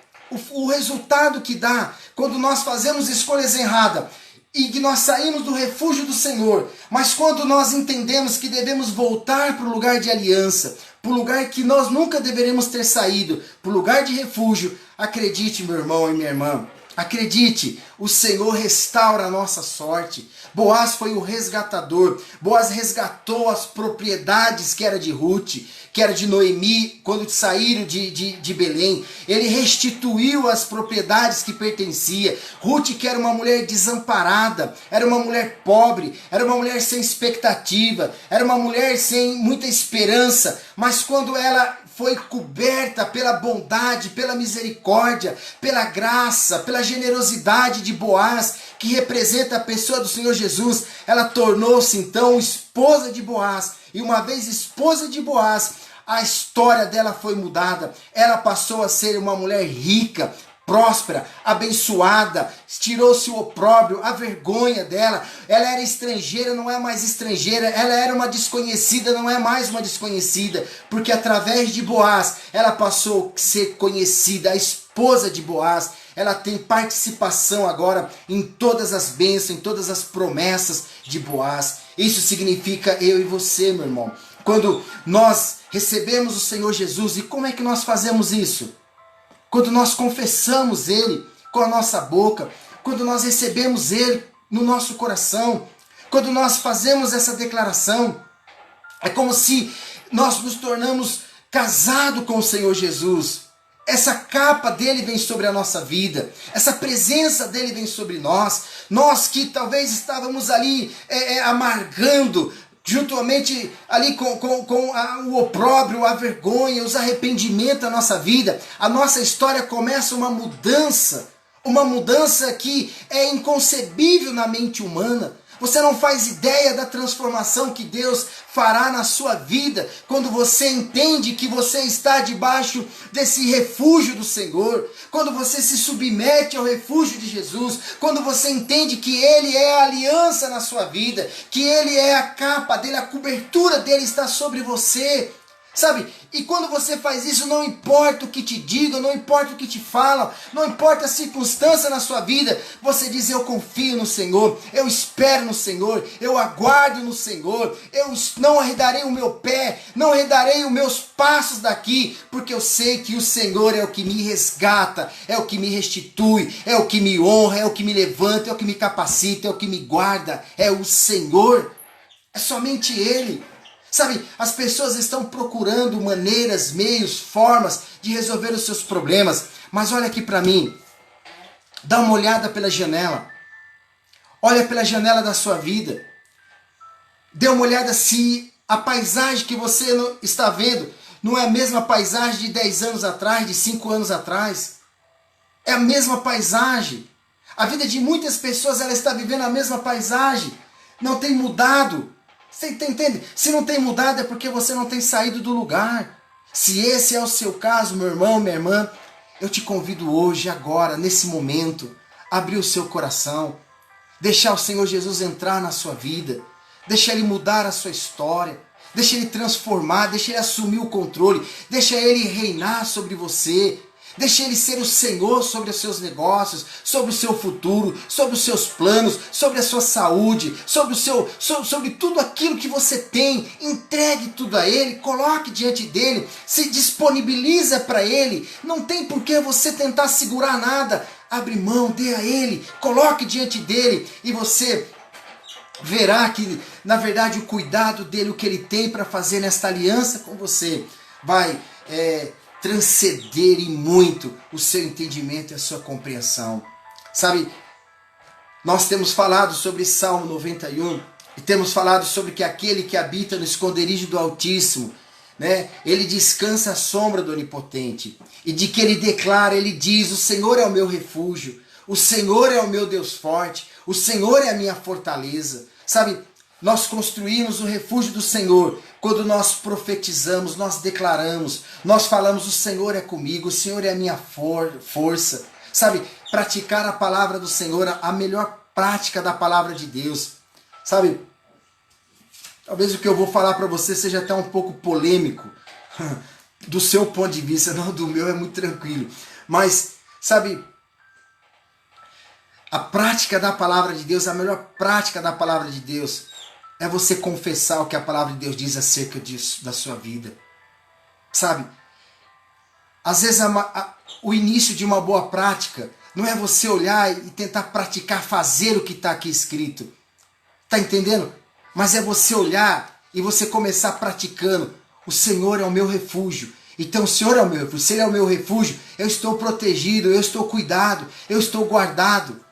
o resultado que dá quando nós fazemos escolhas erradas e que nós saímos do refúgio do Senhor, mas quando nós entendemos que devemos voltar para o lugar de aliança, para o lugar que nós nunca deveremos ter saído, para o lugar de refúgio, acredite, meu irmão e minha irmã, acredite, o Senhor restaura a nossa sorte. Boaz foi o resgatador. Boaz resgatou as propriedades que era de Ruth, que era de Noemi, quando saíram de Belém. Ele restituiu as propriedades que pertencia. Ruth, que era uma mulher desamparada, era uma mulher pobre, era uma mulher sem expectativa, era uma mulher sem muita esperança, mas quando ela foi coberta pela bondade, pela misericórdia, pela graça, pela generosidade de Boaz, que representa a pessoa do Senhor Jesus, ela tornou-se então esposa de Boaz. E uma vez esposa de Boaz, a história dela foi mudada. Ela passou a ser uma mulher rica, próspera, abençoada, tirou-se o opróbrio, a vergonha dela. Ela era estrangeira, não é mais estrangeira. Ela era uma desconhecida, não é mais uma desconhecida, porque através de Boaz ela passou a ser conhecida, a esposa de Boaz. Ela tem participação agora em todas as bênçãos, em todas as promessas de Boaz. Isso significa eu e você, meu irmão. Quando nós recebemos o Senhor Jesus, e como é que nós fazemos isso? Quando nós confessamos Ele com a nossa boca, quando nós recebemos Ele no nosso coração, quando nós fazemos essa declaração, é como se nós nos tornamos casados com o Senhor Jesus. Essa capa dele vem sobre a nossa vida, essa presença dele vem sobre nós. Nós que talvez estávamos ali amargando, juntamente ali com o opróbrio, a vergonha, os arrependimentos da nossa vida, a nossa história começa uma mudança que é inconcebível na mente humana. Você não faz ideia da transformação que Deus fará na sua vida quando você entende que você está debaixo desse refúgio do Senhor, quando você se submete ao refúgio de Jesus, quando você entende que Ele é a aliança na sua vida, que Ele é a capa dele, a cobertura dele está sobre você. Sabe? E quando você faz isso, não importa o que te digam, não importa o que te falam, não importa a circunstância na sua vida, você diz: eu confio no Senhor, eu espero no Senhor, eu aguardo no Senhor, eu não arredarei o meu pé, não arredarei os meus passos daqui, porque eu sei que o Senhor é o que me resgata, é o que me restitui, é o que me honra, é o que me levanta, é o que me capacita, é o que me guarda, é o Senhor, é somente Ele. Sabe, as pessoas estão procurando maneiras, meios, formas de resolver os seus problemas. Mas olha aqui para mim. Dá uma olhada pela janela. Olha pela janela da sua vida. Dê uma olhada se a paisagem que você está vendo não é a mesma paisagem de 10 anos atrás, de 5 anos atrás. É a mesma paisagem. A vida de muitas pessoas, ela está vivendo a mesma paisagem. Não tem mudado. Você entende? Se não tem mudado é porque você não tem saído do lugar. Se esse é o seu caso, meu irmão, minha irmã, eu te convido hoje, agora, nesse momento, a abrir o seu coração. Deixar o Senhor Jesus entrar na sua vida. Deixar Ele mudar a sua história. Deixa Ele transformar, deixa Ele assumir o controle. Deixa Ele reinar sobre você. Deixa Ele ser o Senhor sobre os seus negócios, sobre o seu futuro, sobre os seus planos, sobre a sua saúde, sobre tudo aquilo que você tem. Entregue tudo a Ele, coloque diante dEle, se disponibiliza para Ele. Não tem por que você tentar segurar nada. Abre mão, dê a Ele, coloque diante dEle e você verá que, na verdade, o cuidado dEle, o que Ele tem para fazer nesta aliança com você, vai transcender em muito o seu entendimento e a sua compreensão. Sabe, nós temos falado sobre Salmo 91 e temos falado sobre que aquele que habita no esconderijo do Altíssimo, né, ele descansa à sombra do Onipotente. E de que ele declara, ele diz: o Senhor é o meu refúgio, o Senhor é o meu Deus forte, o Senhor é a minha fortaleza. Sabe, nós construímos o refúgio do Senhor quando nós profetizamos, nós declaramos, nós falamos: o Senhor é comigo, o Senhor é a minha força. Sabe, praticar a palavra do Senhor, a melhor prática da palavra de Deus. Sabe, talvez o que eu vou falar para você seja até um pouco polêmico, do seu ponto de vista, não do meu, é muito tranquilo. Mas, sabe, a prática da palavra de Deus, a melhor prática da palavra de Deus, é você confessar o que a palavra de Deus diz acerca disso, da sua vida. Sabe? Às vezes o início de uma boa prática não é você olhar e tentar praticar, fazer o que está aqui escrito. Tá entendendo? Mas é você olhar e você começar praticando. O Senhor é o meu refúgio. Então o Senhor é o meu refúgio. Se Ele é o meu refúgio, eu estou protegido, eu estou cuidado, eu estou guardado.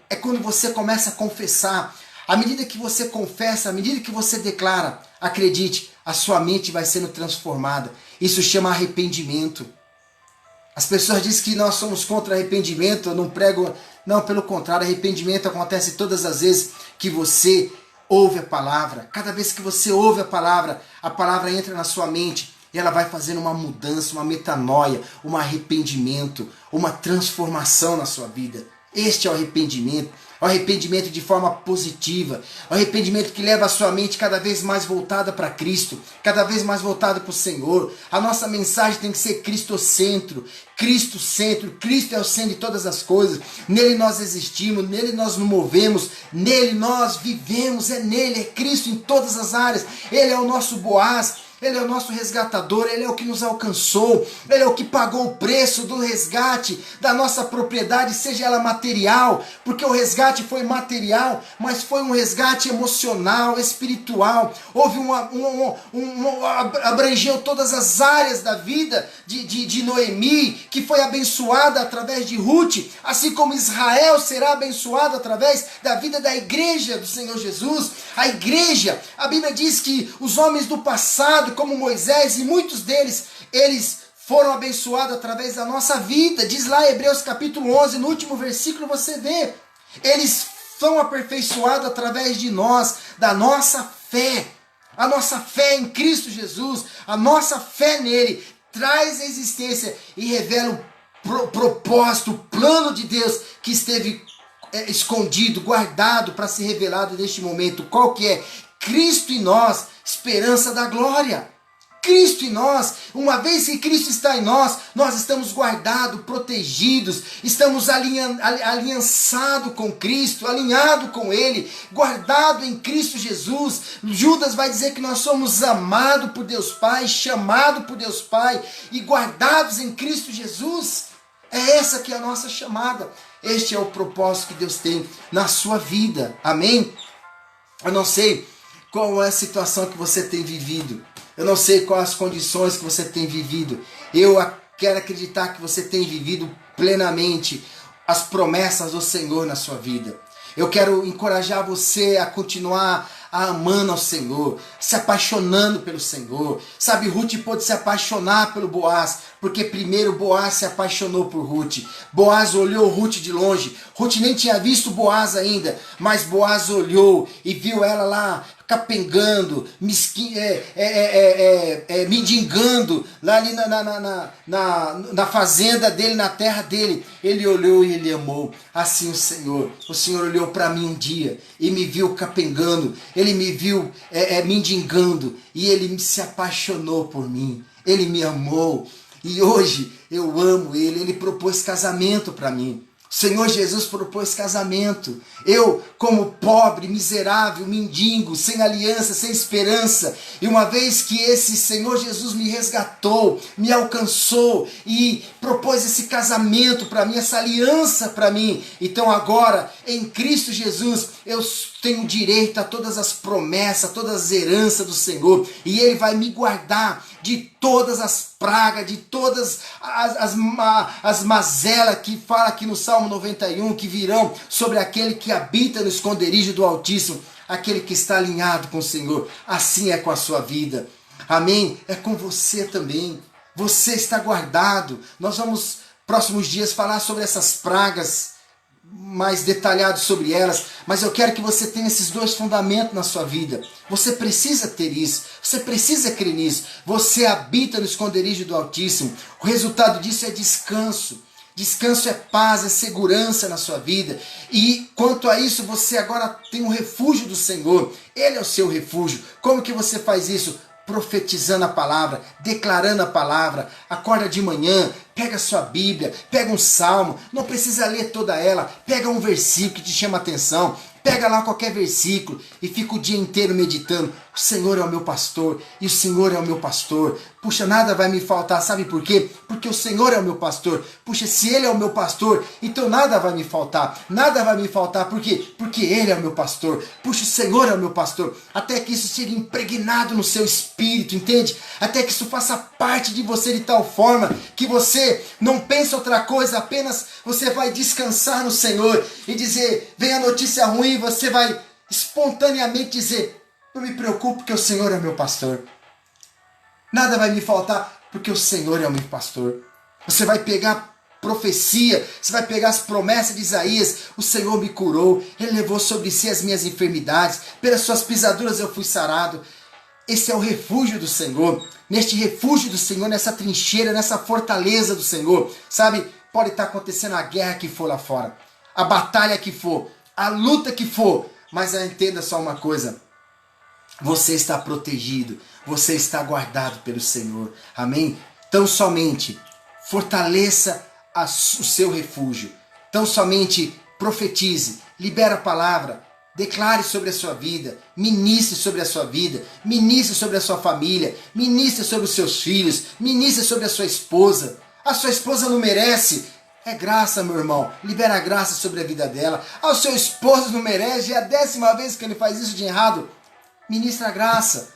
É quando você começa a confessar. À medida que você confessa, à medida que você declara, acredite, a sua mente vai sendo transformada. Isso chama arrependimento. As pessoas dizem que nós somos contra arrependimento, eu não prego. Não, pelo contrário, arrependimento acontece todas as vezes que você ouve a palavra. Cada vez que você ouve a palavra entra na sua mente e ela vai fazendo uma mudança, uma metanoia, um arrependimento, uma transformação na sua vida. Este é o arrependimento de forma positiva, o arrependimento que leva a sua mente cada vez mais voltada para Cristo, cada vez mais voltada para o Senhor. A nossa mensagem tem que ser cristocentro, Cristo-centro. Cristo é o centro de todas as coisas, nele nós existimos, nele nós nos movemos, nele nós vivemos, é nele, é Cristo em todas as áreas. Ele é o nosso Boaz, Ele é o nosso resgatador, Ele é o que nos alcançou, Ele é o que pagou o preço do resgate da nossa propriedade, seja ela material, porque o resgate foi material, mas foi um resgate emocional, espiritual. Houve abrangeu todas as áreas da vida de Noemi, que foi abençoada através de Ruth, assim como Israel será abençoado através da vida da igreja do Senhor Jesus. A igreja, a Bíblia diz que os homens do passado, como Moisés e muitos deles, eles foram abençoados através da nossa vida. Diz lá em Hebreus capítulo 11, no último versículo você vê, eles são aperfeiçoados através de nós, da nossa fé. A nossa fé em Cristo Jesus, a nossa fé nele, traz a existência e revela o propósito, o plano de Deus que esteve escondido, guardado para ser revelado neste momento. Qual que é? Cristo em nós, esperança da glória. Cristo em nós, uma vez que Cristo está em nós, nós estamos guardados, protegidos, estamos aliançados com Cristo, alinhados com Ele, guardado em Cristo Jesus. Judas vai dizer que nós somos amados por Deus Pai, chamados por Deus Pai e guardados em Cristo Jesus. É essa que é a nossa chamada. Este é o propósito que Deus tem na sua vida. Amém? Eu não sei qual é a situação que você tem vivido. Eu não sei quais as condições que você tem vivido. Eu quero acreditar que você tem vivido plenamente as promessas do Senhor na sua vida. Eu quero encorajar você a continuar amando ao Senhor, se apaixonando pelo Senhor. Sabe, Ruth pôde se apaixonar pelo Boaz, porque primeiro Boaz se apaixonou por Ruth. Boaz olhou Ruth de longe. Ruth nem tinha visto Boaz ainda, mas Boaz olhou e viu ela lá capengando, mendigando, lá ali na fazenda dele, na terra dele. Ele olhou e ele amou. Assim o Senhor olhou para mim um dia e me viu capengando, ele me viu mendigando e ele se apaixonou por mim, ele me amou e hoje eu amo ele. Ele propôs casamento para mim. O Senhor Jesus propôs casamento. Eu, como pobre, miserável, mendigo, sem aliança, sem esperança, e uma vez que esse Senhor Jesus me resgatou, me alcançou e propôs esse casamento para mim, essa aliança para mim, então agora, em Cristo Jesus, eu tenho direito a todas as promessas, todas as heranças do Senhor, e Ele vai me guardar de todas as pragas, de todas as mazelas que fala aqui no Salmo 91, que virão sobre aquele que habita no esconderijo do Altíssimo, aquele que está alinhado com o Senhor. Assim é com a sua vida. Amém? É com você também. Você está guardado. Nós vamos, próximos dias, falar sobre essas pragas, mais detalhado sobre elas, mas eu quero que você tenha esses dois fundamentos na sua vida. Você precisa ter isso, você precisa crer nisso. Você habita no esconderijo do Altíssimo. O resultado disso é descanso. Descanso é paz, é segurança na sua vida. E quanto a isso, você agora tem um refúgio do Senhor. Ele é o seu refúgio. Como que você faz isso? Profetizando a palavra, declarando a palavra. Acorda de manhã, pega a sua Bíblia, pega um salmo, não precisa ler toda ela, pega um versículo que te chama a atenção, pega lá qualquer versículo e fica o dia inteiro meditando. O Senhor é o meu pastor e o Senhor é o meu pastor. Puxa, nada vai me faltar, sabe por quê? Porque o Senhor é o meu pastor. Puxa, se Ele é o meu pastor, então nada vai me faltar. Nada vai me faltar, por quê? Porque Ele é o meu pastor. Puxa, o Senhor é o meu pastor. Até que isso seja impregnado no seu espírito, entende? Até que isso faça parte de você de tal forma que você não pense outra coisa, apenas você vai descansar no Senhor e dizer, vem a notícia ruim, você vai espontaneamente dizer, não me preocupo porque o Senhor é meu pastor. Nada vai me faltar porque o Senhor é o meu pastor. Você vai pegar profecia, você vai pegar as promessas de Isaías. O Senhor me curou, Ele levou sobre si as minhas enfermidades, pelas suas pisaduras eu fui sarado. Esse é o refúgio do Senhor. Neste refúgio do Senhor, nessa trincheira, nessa fortaleza do Senhor, sabe, pode estar acontecendo a guerra que for lá fora, a batalha que for, a luta que for, mas entenda só uma coisa, você está protegido, você está guardado pelo Senhor, amém? Tão somente fortaleça o seu refúgio, tão somente profetize, libera a palavra, declare sobre a sua vida, ministre sobre a sua vida, ministre sobre a sua família, ministre sobre os seus filhos, ministre sobre a sua esposa. A sua esposa não merece, é graça, meu irmão, libera a graça sobre a vida dela. O seu esposo não merece, é a 10ª vez que ele faz isso de errado. Ministra a graça,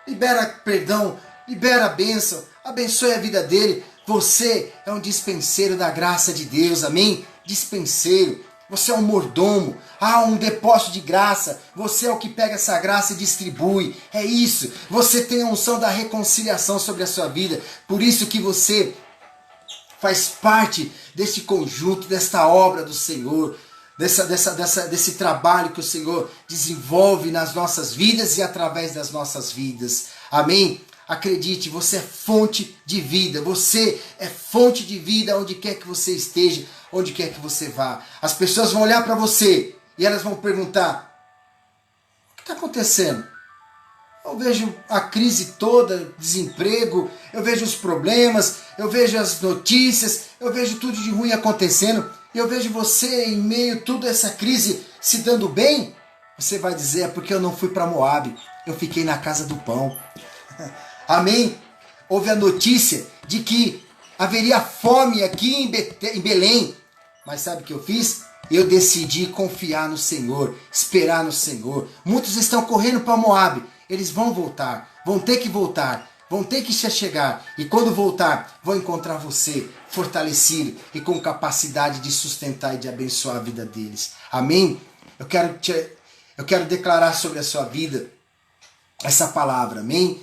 libera perdão, libera a bênção, abençoe a vida dele. Você é um dispenseiro da graça de Deus, amém? Dispenseiro. Você é um mordomo, um depósito de graça, você é o que pega essa graça e distribui, é isso, você tem a unção da reconciliação sobre a sua vida, por isso que você faz parte deste conjunto, desta obra do Senhor, desse trabalho que o Senhor desenvolve nas nossas vidas e através das nossas vidas, amém? Acredite, você é fonte de vida, você é fonte de vida onde quer que você esteja, onde quer que você vá. As pessoas vão olhar para você e elas vão perguntar, o que está acontecendo? Eu vejo a crise toda, desemprego, eu vejo os problemas, eu vejo as notícias, eu vejo tudo de ruim acontecendo, e eu vejo você em meio a toda essa crise se dando bem. Você vai dizer, é porque eu não fui para Moabe, eu fiquei na casa do pão. Amém? Houve a notícia de que haveria fome aqui em Belém. Mas sabe o que eu fiz? Eu decidi confiar no Senhor, esperar no Senhor. Muitos estão correndo para Moabe. Eles vão voltar, vão ter que voltar, vão ter que chegar. E quando voltar, vão encontrar você fortalecido e com capacidade de sustentar e de abençoar a vida deles. Amém? Eu quero Eu quero declarar sobre a sua vida essa palavra, amém?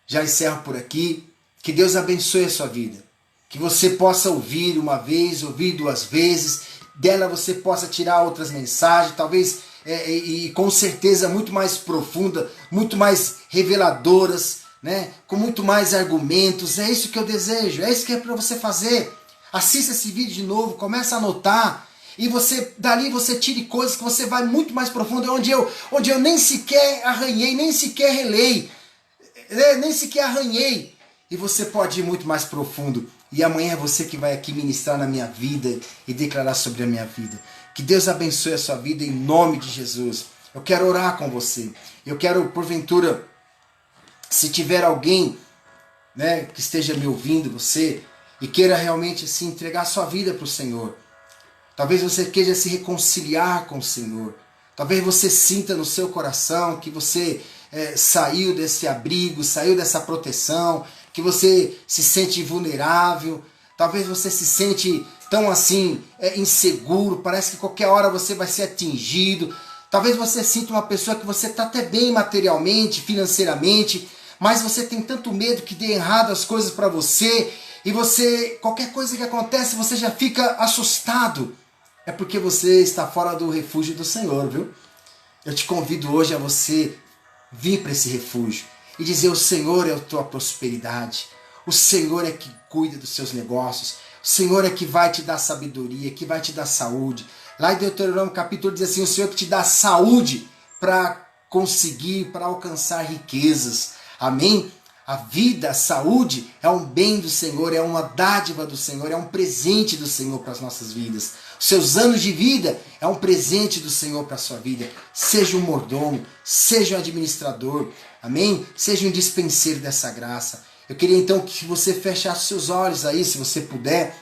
Já encerro por aqui. Que Deus abençoe a sua vida. Que você possa ouvir uma vez, ouvir duas vezes. Dela você possa tirar outras mensagens, talvez e com certeza muito mais profunda, muito mais reveladoras, né? Com muito mais argumentos. É isso que eu desejo, é isso que é para você fazer. Assista esse vídeo de novo, começa a anotar. E dali você tire coisas que você vai muito mais profundo, onde eu nem sequer arranhei, nem sequer relei, nem sequer arranhei. E você pode ir muito mais profundo. E amanhã é você que vai aqui ministrar na minha vida e declarar sobre a minha vida. Que Deus abençoe a sua vida em nome de Jesus. Eu quero orar com você. Eu quero, porventura, se tiver alguém, né, que esteja me ouvindo, você, e queira realmente assim, entregar a sua vida para o Senhor. Talvez você queira se reconciliar com o Senhor. Talvez você sinta no seu coração que você saiu desse abrigo, saiu dessa proteção, que você se sente vulnerável. Talvez você se sente tão assim inseguro, parece que qualquer hora você vai ser atingido. Talvez você sinta uma pessoa que você está até bem materialmente, financeiramente, mas você tem tanto medo que dê errado as coisas para você, e você, qualquer coisa que acontece, você já fica assustado. É porque você está fora do refúgio do Senhor, viu? Eu te convido hoje a você vir para esse refúgio e dizer: o Senhor é a tua prosperidade. O Senhor é que cuida dos seus negócios. O Senhor é que vai te dar sabedoria, que vai te dar saúde. Lá em Deuteronômio capítulo diz assim: o Senhor que te dá saúde para conseguir, para alcançar riquezas. Amém? A vida, a saúde é um bem do Senhor, é uma dádiva do Senhor, é um presente do Senhor para as nossas vidas. Os seus anos de vida é um presente do Senhor para a sua vida. Seja um mordomo, seja um administrador, amém? Seja um dispenseiro dessa graça. Eu queria então que você fechasse seus olhos aí, se você puder,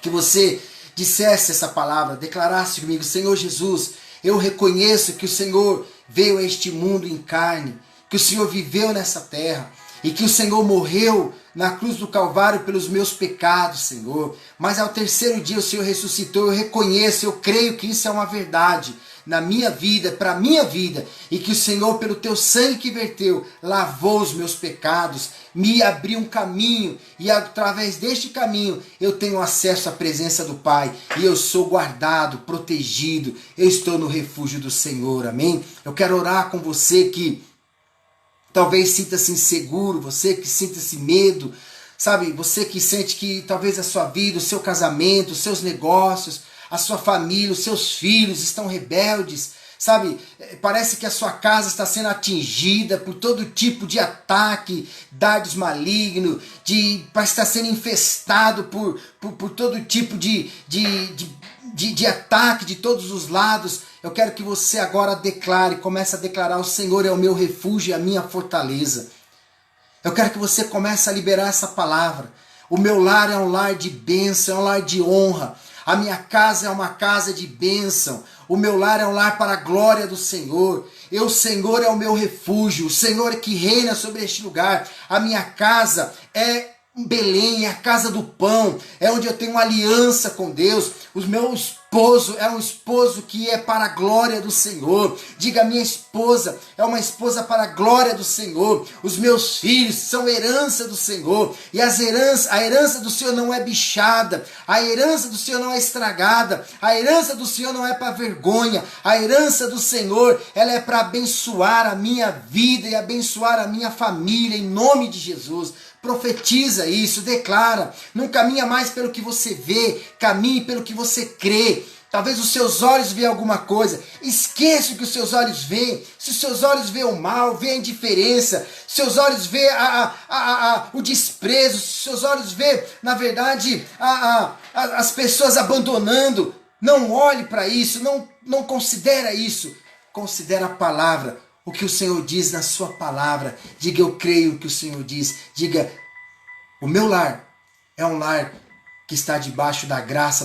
que você dissesse essa palavra, declarasse comigo: Senhor Jesus, eu reconheço que o Senhor veio a este mundo em carne, que o Senhor viveu nessa terra e que o Senhor morreu na cruz do Calvário pelos meus pecados, Senhor. Mas ao terceiro dia o Senhor ressuscitou. Eu reconheço, eu creio que isso é uma verdade na minha vida, para a minha vida, e que o Senhor, pelo teu sangue que verteu, lavou os meus pecados, me abriu um caminho, e através deste caminho eu tenho acesso à presença do Pai, e eu sou guardado, protegido, eu estou no refúgio do Senhor, amém? Eu quero orar com você que talvez sinta-se inseguro, você que sinta-se medo, sabe? Você que sente que talvez a sua vida, o seu casamento, os seus negócios, a sua família, os seus filhos estão rebeldes, sabe? Parece que a sua casa está sendo atingida por todo tipo de ataque, dardos malignos, parece estar sendo infestado por todo tipo de ataque de todos os lados. Eu quero que você agora declare, comece a declarar: o Senhor é o meu refúgio e a minha fortaleza. Eu quero que você comece a liberar essa palavra. O meu lar é um lar de bênção, é um lar de honra. A minha casa é uma casa de bênção. O meu lar é um lar para a glória do Senhor. O Senhor é o meu refúgio. O Senhor é que reina sobre este lugar. A minha casa é Belém, é a casa do pão, é onde eu tenho uma aliança com Deus. O meu esposo é um esposo que é para a glória do Senhor. Diga: minha esposa é uma esposa para a glória do Senhor. Os meus filhos são herança do Senhor. E a herança do Senhor não é bichada, a herança do Senhor não é estragada, a herança do Senhor não é para vergonha. A herança do Senhor, ela é para abençoar a minha vida e abençoar a minha família, em nome de Jesus. Profetiza isso, declara. Não caminha mais pelo que você vê, caminhe pelo que você crê. Talvez os seus olhos vejam alguma coisa. Esqueça o que os seus olhos veem. Se os seus olhos veem o mal, veem a indiferença, seus olhos veem o desprezo, se os seus olhos veem, na verdade, as pessoas abandonando, não olhe para isso, não considera isso. Considera a palavra. O que o Senhor diz na sua palavra. Diga: eu creio o que o Senhor diz. Diga: o meu lar é um lar que está debaixo da graça do